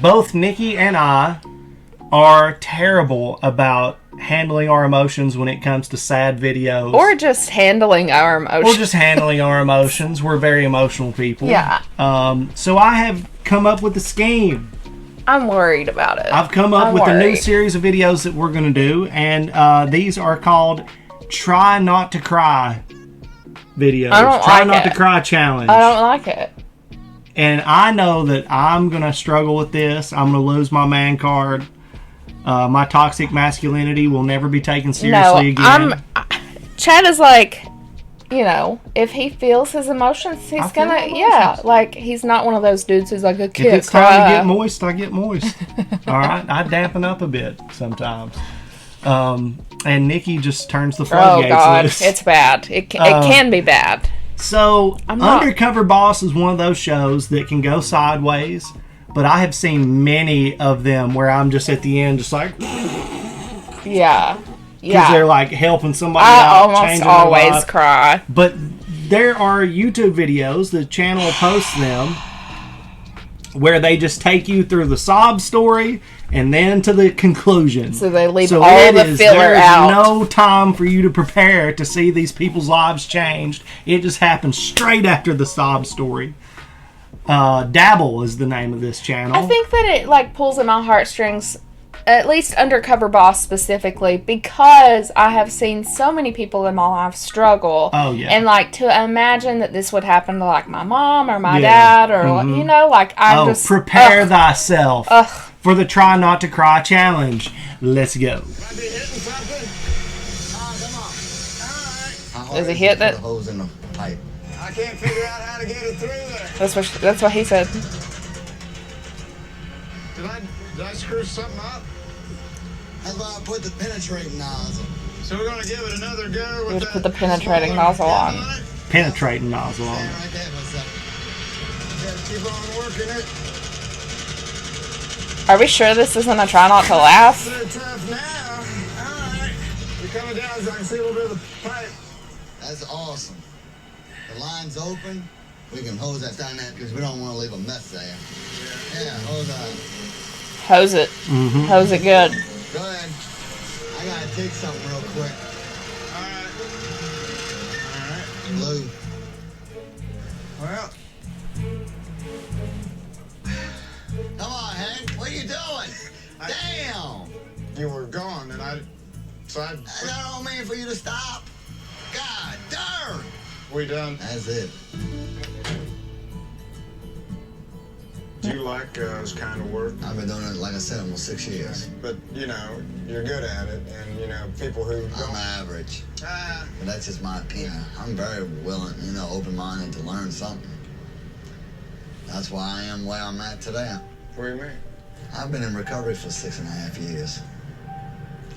both Nikki and I are terrible about handling our emotions when it comes to sad videos. Or just handling our emotions. We're very emotional people. Yeah. So I have come up with a scheme. I'm worried about it. I've come up with a new series of videos that we're going to do, and these are called Try Not to Cry videos. Try Not to Cry challenge. I don't like it. And I know that I'm going to struggle with this. I'm going to lose my man card. My toxic masculinity will never be taken seriously again. Chad is like, if he feels his emotions, he's gonna, like, he's not one of those dudes who's like a kid. If it's time to get moist, I get moist. All right? I dampen up a bit sometimes. And Nikki just turns the floodgates loose. It's bad. It can be bad. So, Undercover Boss is one of those shows that can go sideways. But I have seen many of them where I'm just at the end, just like... Yeah. Because they're like helping somebody out. I almost always cry. But there are YouTube videos, the channel posts them, where they just take you through the sob story and then to the conclusion. So they leave all the filler out. There's no time for you to prepare to see these people's lives changed. It just happens straight after the sob story. Dabble is the name of this channel. I think that it like pulls at my heartstrings, at least Undercover Boss specifically, because I have seen so many people in my life struggle. Oh yeah. And like to imagine that this would happen to like my mom or my dad or like I'm just prepare thyself for the Try Not to Cry challenge. Let's go. Is he hitting it? The hose in the pipe. I can't figure out how to get it through there. That's what he said. Did I screw something up? That's why I put the penetrating nozzle. So we're gonna give it another go with Just put the penetrating nozzle on. Penetrating nozzle on. Stand right there for a second. Keep on working it. Are we sure this isn't a try not to laugh? So tough now. All right. You're coming down so I can see a little bit of the pipe. That's awesome. The line's open. We can hose that down there because we don't want to leave a mess there. Yeah, hose on. Hose it. Mm-hmm. Hose it good. Go ahead. I gotta take something real quick. All right. Blue. Well. Come on, Hank. What are you doing? Damn. You were gone, and I. That don't mean for you to stop. God darn. We done. That's it. Do you like this kind of work? I've been doing it, like I said, almost 6 years. But, you're good at it, and, people who I'm average. But that's just my opinion. I'm very willing, open-minded to learn something. That's why I am where I'm at today. What do you mean? I've been in recovery for 6.5 years.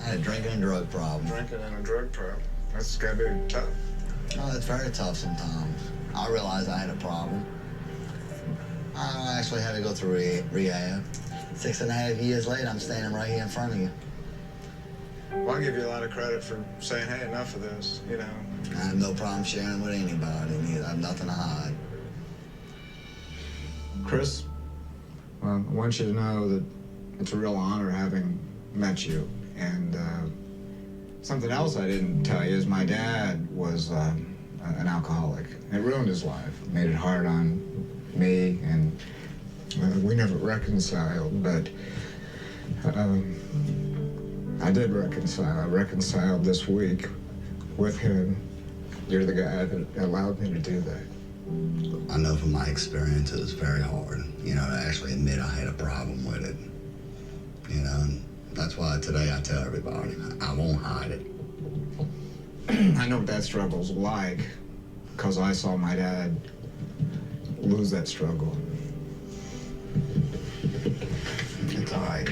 I had a drinking and drug problem. Drinking and a drug problem. That's gotta be tough. Oh, it's very tough sometimes. I realized I had a problem. I actually had to go through rehab. 6.5 years later, I'm standing right here in front of you. Well, I give you a lot of credit for saying, hey, enough of this, I have no problem sharing with anybody. I have nothing to hide. Chris, I want you to know that it's a real honor having met you. And something else I didn't tell you is my dad was an alcoholic. It ruined his life. It made it hard on me, and we never reconciled, but I did reconcile. I reconciled this week with him. You're the guy that allowed me to do that. I know from my experience it was very hard, to actually admit I had a problem with it. And that's why today I tell everybody, I won't hide it. I know what that struggle's like, because I saw my dad lose that struggle. It's all right.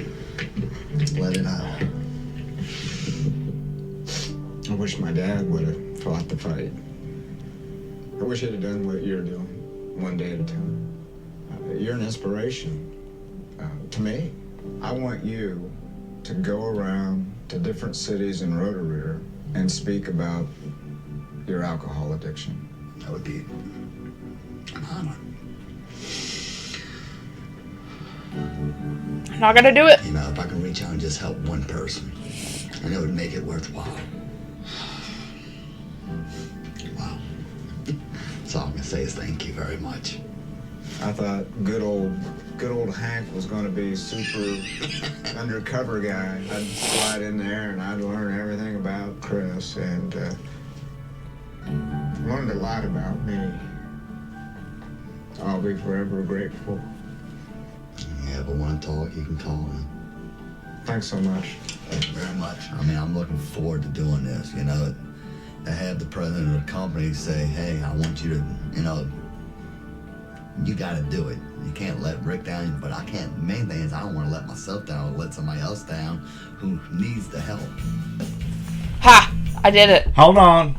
Let it out. I wish my dad would have fought the fight. I wish he'd have done what you're doing, one day at a time. You're an inspiration to me. I want you to go around to different cities in Rotorua and speak about your alcohol addiction. That would be an honor. I'm not gonna do it. You know, if I can reach out and just help one person, and it would make it worthwhile. Wow. That's all I can say is thank you very much. I thought good old Hank was going to be super undercover guy. I'd slide in there and I'd learn everything about Chris and learned a lot about me. I'll be forever grateful. You ever want to talk, you can call me. Thanks so much. Thank you very much. I mean, I'm looking forward to doing this, you know, to have the president of the company say, hey, I want you to, you know, you got to do it. You can't let Rick down, but I can't. The main thing is I don't want to let myself down or let somebody else down who needs the help. Ha! I did it. Hold on.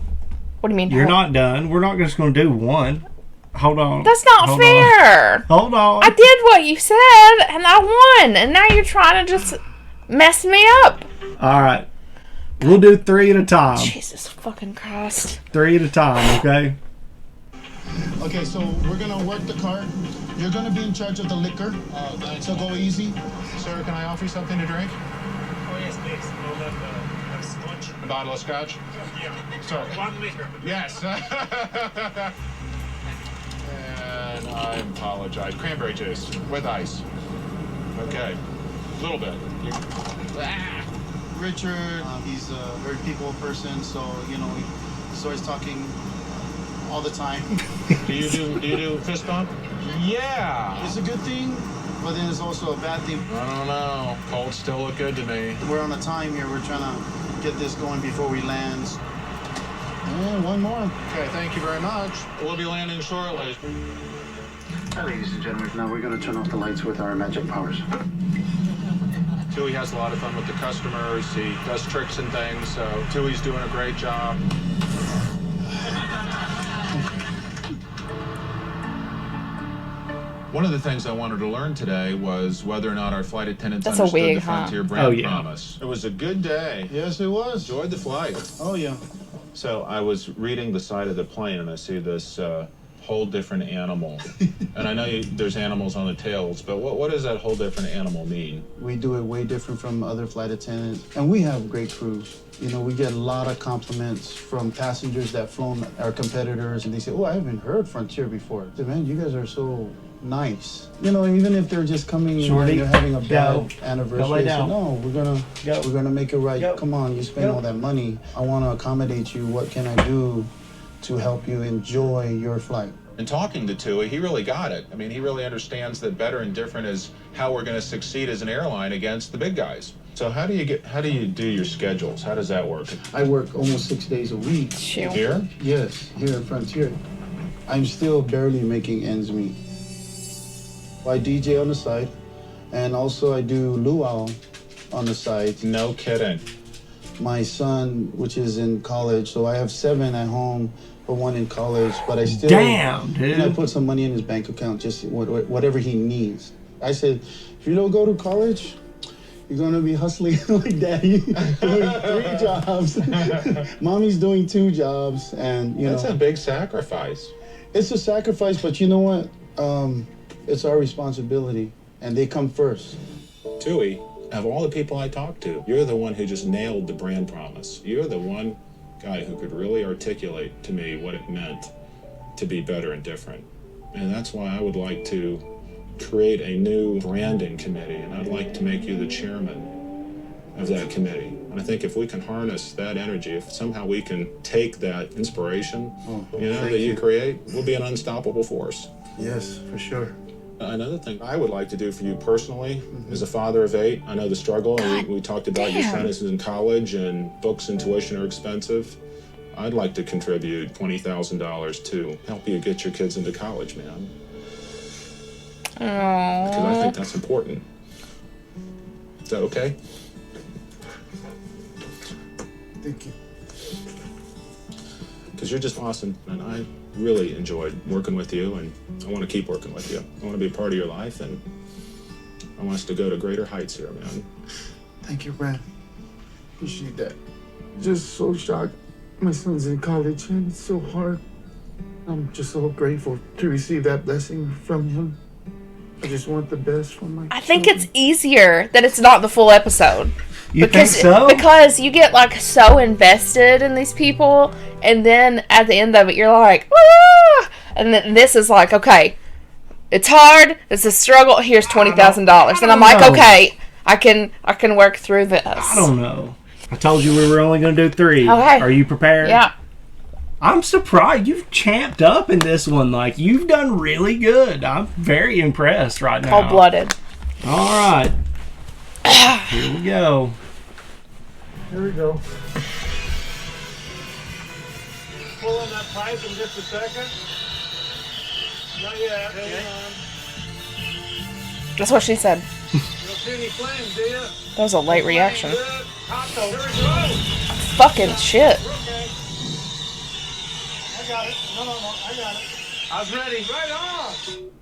What do you mean? You're not done. We're not just going to do one. Hold on. That's not fair. Hold on. I did what you said, and I won. And now you're trying to just mess me up. All right. We'll do 3 at a time. Jesus fucking Christ. 3 at a time, okay? Okay, so we're gonna work the cart. You're gonna be in charge of the liquor. So go easy. Sir, can I offer you something to drink? Oh, yes, please. We'll have scotch. A bottle of scotch? Yeah. Sorry. 1 liter. Yes. And I apologize. Cranberry juice with ice. Okay. A little bit. Richard, he's a very people person, so you know he's always talking all the time. Do you do fist bump? Yeah. It's a good thing, but then it's also a bad thing. I don't know. Colds still look good to me. We're on a time here. We're trying to get this going before we land. And one more. Okay, thank you very much. We'll be landing shortly. Ladies and gentlemen, now we're going to turn off the lights with our magic powers. Tui has a lot of fun with the customers. He does tricks and things, so Tui's doing a great job. One of the things I wanted to learn today was whether or not our flight attendants understood the Frontier brand promise. It was a good day. Yes, it was. Enjoyed the flight. Oh, yeah. So I was reading the side of the plane and I see this whole different animal. And I know there's animals on the tails, but what does that whole different animal mean? We do it way different from other flight attendants. And we have great crews. You know, we get a lot of compliments from passengers that flown our competitors, and they say, oh, I haven't heard Frontier before. I say, man, you guys are so nice. You know, even if they're just coming in and you're having a bad anniversary, they say, no, we're gonna make it right. Come on, you spend all that money. I want to accommodate you. What can I do to help you enjoy your flight? In talking to Tui, he really got it. I mean, he really understands that better and different is how we're going to succeed as an airline against the big guys. So how do you do your schedules? How does that work? I work almost 6 days a week. Here? Yes, here at Frontier. I'm still barely making ends meet. I DJ on the side, and also I do luau on the side. No kidding. My son, which is in college, so I have 7 at home, but 1 in college, but I still... Damn, dude. And I put some money in his bank account, just whatever he needs. I said, if you don't go to college, you're going to be hustling like daddy, doing 3 jobs. Mommy's doing 2 jobs, and, you know... That's a big sacrifice. It's a sacrifice, but you know what? It's our responsibility, and they come first. Tui, of all the people I talked to, you're the one who just nailed the brand promise. You're the one guy who could really articulate to me what it meant to be better and different. And that's why I would like to create a new branding committee, and I'd like to make you the chairman of that committee. And I think if we can harness that energy, if somehow we can take that inspiration, that you create, we'll be an unstoppable force. Yes, for sure. Another thing I would like to do for you personally, as a father of 8, I know the struggle, and we talked about your son is in college and books and tuition are expensive. I'd like to contribute $20,000 to help you get your kids into college, man. Because I think that's important. Is that okay? Thank you. Because you're just awesome, and I really enjoyed working with you, and I want to keep working with you. I want to be a part of your life, and I want us to go to greater heights here, man. Thank you, Brad. Appreciate that. Just so shocked. My son's in college, and it's so hard. I'm just so grateful to receive that blessing from him. I just want the best for my I think it's easier that it's not the full episode. You think so? Because you get like so invested in these people, and then at the end of it, you're like, ah! And then this is like, okay, it's hard, it's a struggle. Here's $20,000, and I'm like, okay, I can work through this. I don't know. I told you we were only going to do 3. Okay. Are you prepared? Yeah. I'm surprised you've champed up in this one. Like, you've done really good. I'm very impressed right now. Cold-blooded. All right. Here we go. Here we go. Pull on that pipe in just a second. Not yet. Hang on. That's what she said. You don't see any flames, do you? That was a late reaction. Good. Hot though. Here we go. Fucking shit. Okay. I got it. No, I got it. I was ready. Right on.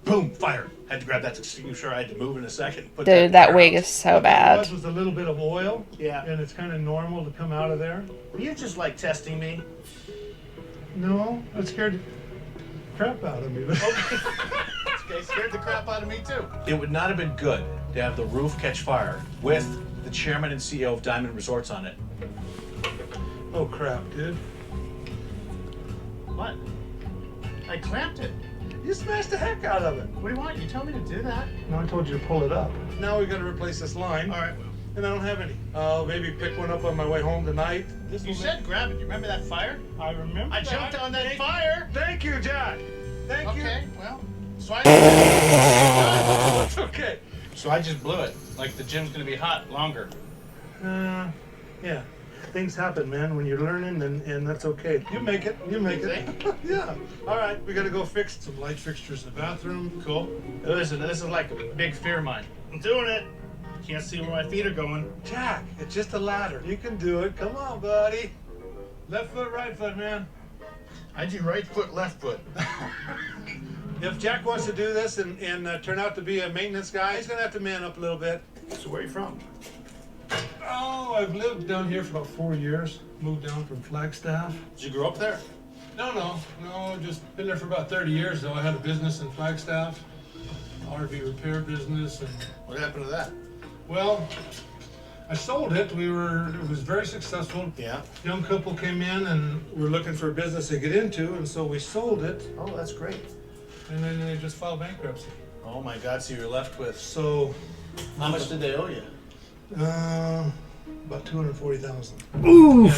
Boom, fire. Had to grab that extinguisher. I had to move in a second. Put Dude, that wig is so bad. What was a little bit of oil. Yeah. And it's kind of normal to come out of there. Were you just like testing me? No, that scared the crap out of me. Okay, scared the crap out of me too. It would not have been good to have the roof catch fire with the chairman and CEO of Diamond Resorts on it. Oh crap, dude. What? I clamped it. You smashed the heck out of it. What do you want? You told me to do that. No, I told you to pull it up. Now we got to replace this line. All right. And I don't have any. I'll maybe pick one up on my way home tonight. You said grab it. You remember that fire? I remember. I jumped on that fire. Thank you, Jack. Thank you. Okay, well, so I. It's okay. So I just blew it. Like the gym's gonna be hot longer. Yeah. Things happen, man, when you're learning, and that's okay. You make it. You make it. Yeah. All right. We got to go fix some light fixtures in the bathroom. Cool. Listen, this is like a big fear of mine. I'm doing it. Can't see where my feet are going. Jack, it's just a ladder. You can do it. Come on, buddy. Left foot, right foot, man. I do right foot, left foot. If Jack wants to do this and turn out to be a maintenance guy, he's going to have to man up a little bit. So where are you from? Oh, I've lived down here for about 4 years. Moved down from Flagstaff. Did you grow up there? No, just been there for about 30 years, though. I had a business in Flagstaff, RV repair business, and, What happened to that? well, I sold it. It was very successful. Yeah. Young couple came in and were looking for a business to get into, and so we sold it, Oh, that's great. and then they just filed bankruptcy. Oh my God, so you're left with. So, How much did they owe you? about $240,000. Ooh.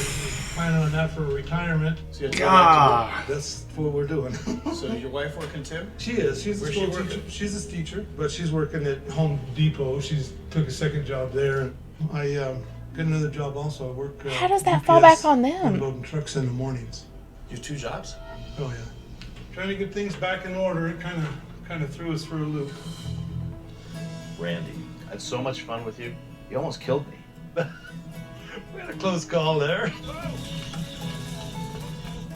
Planning on that for retirement. So you had to go Ah. That's what we're doing. back to- So is your wife working too? She is. She's a Where's school she working? teacher. She's a teacher, but she's working at Home Depot. She's took a second job there. I got another job also. I work. How does that UPS, fall back on them? Unloading trucks in the mornings. You have 2 jobs? Oh yeah. Trying to get things back in order. It kind of threw us for a loop. Randy, I had so much fun with you. You almost killed me. We had a close call there.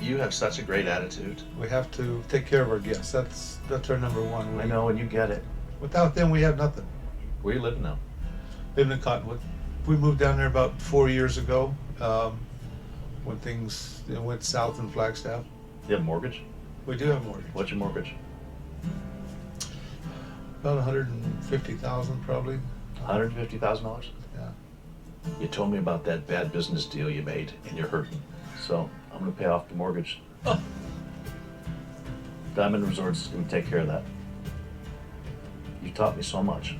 You have such a great attitude. We have to take care of our guests. That's our number one. I know, and you get it. Without them, we have nothing. Where you living now? Living in Cottonwood. We moved down there about 4 years ago when things went south in Flagstaff. You have a mortgage? We do have mortgage. What's your mortgage? About 150,000 probably. $150,000? Yeah. You told me about that bad business deal you made, and you're hurting. So I'm gonna pay off the mortgage. Diamond Resorts is gonna take care of that. You taught me so much.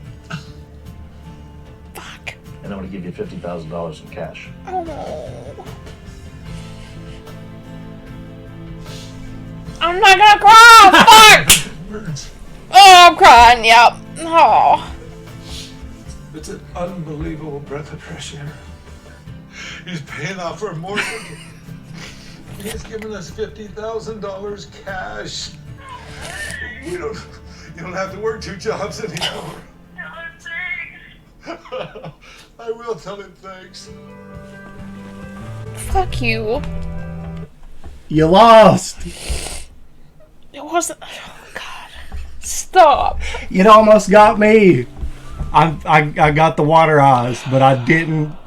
Fuck. And I'm gonna give you $50,000 in cash. Oh. I'm not gonna cry. Fuck. Burns. Oh, I'm crying. Yep. Oh. It's an unbelievable breath of fresh air. He's paying off our mortgage. He's giving us $50,000 cash. You don't have to work 2 jobs anymore. I will tell him thanks. Fuck you. You lost. It wasn't. Oh, God. Stop. It almost got me. I got the water eyes, but I didn't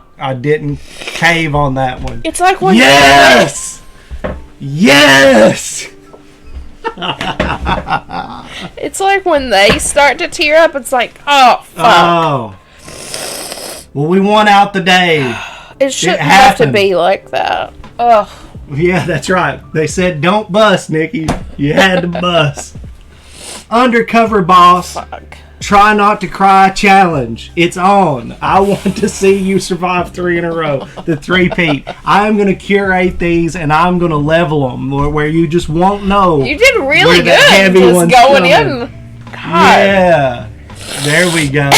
cave on that one. It's like when Yes! Yes! It's like when they start to tear up, it's like, oh, fuck. Oh. Well, we won out the day. It shouldn't have to be like that. Ugh. Yeah, that's right. They said, don't bust, Nikki. You had to bust. Undercover Boss. Fuck. Try Not to Cry challenge. It's on. I want to see you survive 3 in a row. The 3-peat. I'm going to curate these and I'm going to level them where you just won't know. You did really where good. the heavy Just one's going coming. in. God. Yeah. There we go.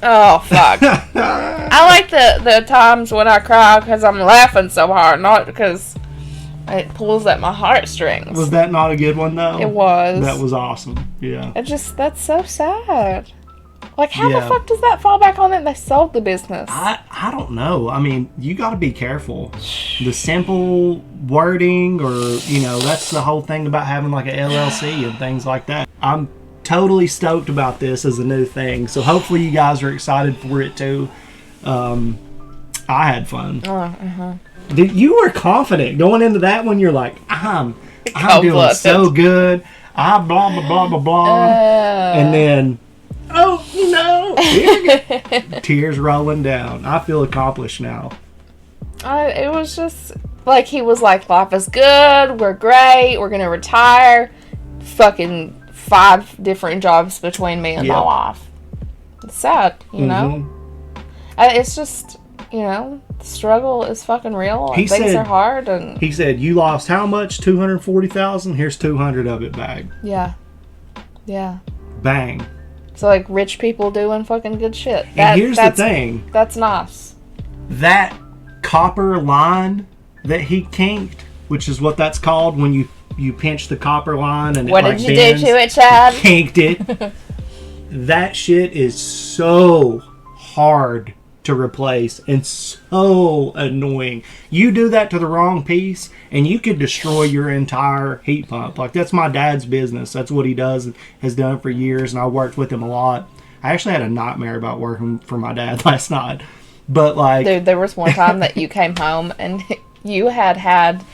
Oh, fuck. I like the times when I cry because I'm laughing so hard, not because it pulls at my heartstrings. Was that not a good one, though? It was. That was awesome. Yeah. That's so sad. Like, how Yeah. the fuck does that fall back on them? They sold the business. I don't know. I mean, you got to be careful. The simple wording, or, that's the whole thing about having like a LLC and things like that. I'm totally stoked about this as a new thing. So hopefully you guys are excited for it too. I had fun. You were confident going into that one. You're like, I'm doing so good. I blah blah blah blah blah, and then tears rolling down. I feel accomplished now. It was just like he was like, life is good. We're great. We're gonna retire. Fucking 5 different jobs between me and my wife. It's sad, you know. It's just, the struggle is fucking real. And things are hard. And he said, "You lost how much? 240,000. Here's 200 of it back." Yeah. Bang. So like rich people doing fucking good shit. And here's the thing. That's nice. That copper line that he kinked, which is what that's called when you pinch the copper line and what it did you bends, do to it, Chad? Kinked it. That shit is so hard to replace and so annoying. You do that to the wrong piece and you could destroy your entire heat pump. Like, that's my dad's business. That's what he does and has done for years, and I worked with him a lot. I actually had a nightmare about working for my dad last night. But like, dude, there was one time that you came home and you had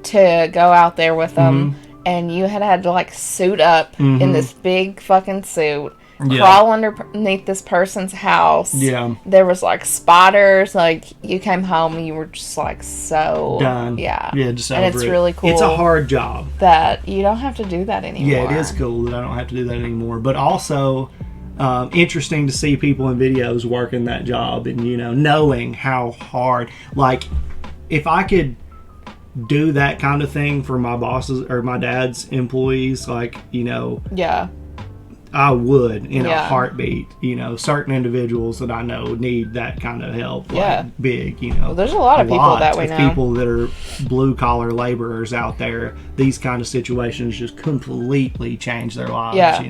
to go out there with them, and you had to like suit up in this big fucking suit, crawl underneath this person's house. Yeah, there was like spiders. Like, you came home and you were just like so done. Yeah, just and over it's it. Really cool. It's a hard job that you don't have to do that anymore. Yeah, it is cool that I don't have to do that anymore. But also, interesting to see people in videos working that job and knowing how hard. Like, if I could do that kind of thing for my bosses or my dad's employees, like, I would in a heartbeat. Certain individuals that I know need that kind of help. Like, big, Well, there's a lot of people that we know. People that are blue collar laborers out there. These kind of situations just completely change their lives.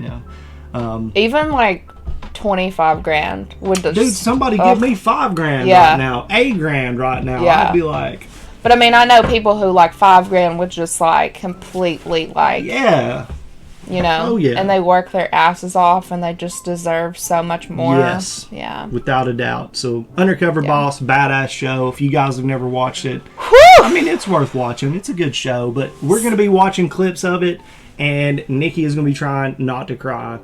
Even like 25 grand would just, dude, somebody give me $5 grand right now, $8 right now. I'd be like. But I mean, I know people who like $5 grand would just like completely like and they work their asses off and they just deserve so much more. Yes, without a doubt. So Undercover Boss, badass show. If you guys have never watched it, I mean, it's worth watching. It's a good show. But we're going to be watching clips of it, and Nikki is going to be trying not to cry,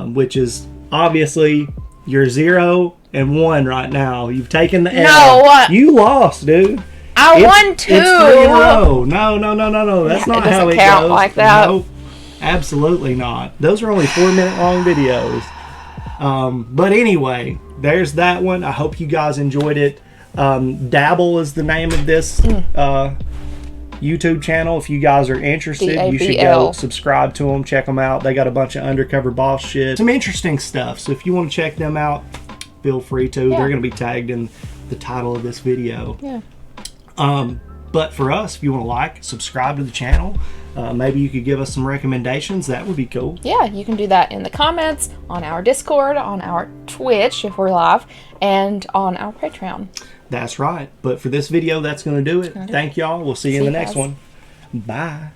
which is obviously your 0 and 1 right now. You've taken the L. No, you lost, dude. I won 2. It's 3 in a row. No. That's not how it goes. Like that. Nope. Absolutely not. Those are only 4-minute long videos. But anyway, there's that one. I hope you guys enjoyed it. Dabble is the name of this YouTube channel. If you guys are interested, D-A-B-L. you should go subscribe to them. Check them out. They got a bunch of Undercover Boss shit. Some interesting stuff. So if you want to check them out, feel free to. They're going to be tagged in the title of this video. Yeah. But for us, if you want to subscribe to the channel, maybe you could give us some recommendations. That would be cool. Yeah, you can do that in the comments, on our Discord, on our Twitch if we're live, and on our Patreon. That's right. But for this video, that's going to do it. Thank y'all. We'll see you in the next one. Bye.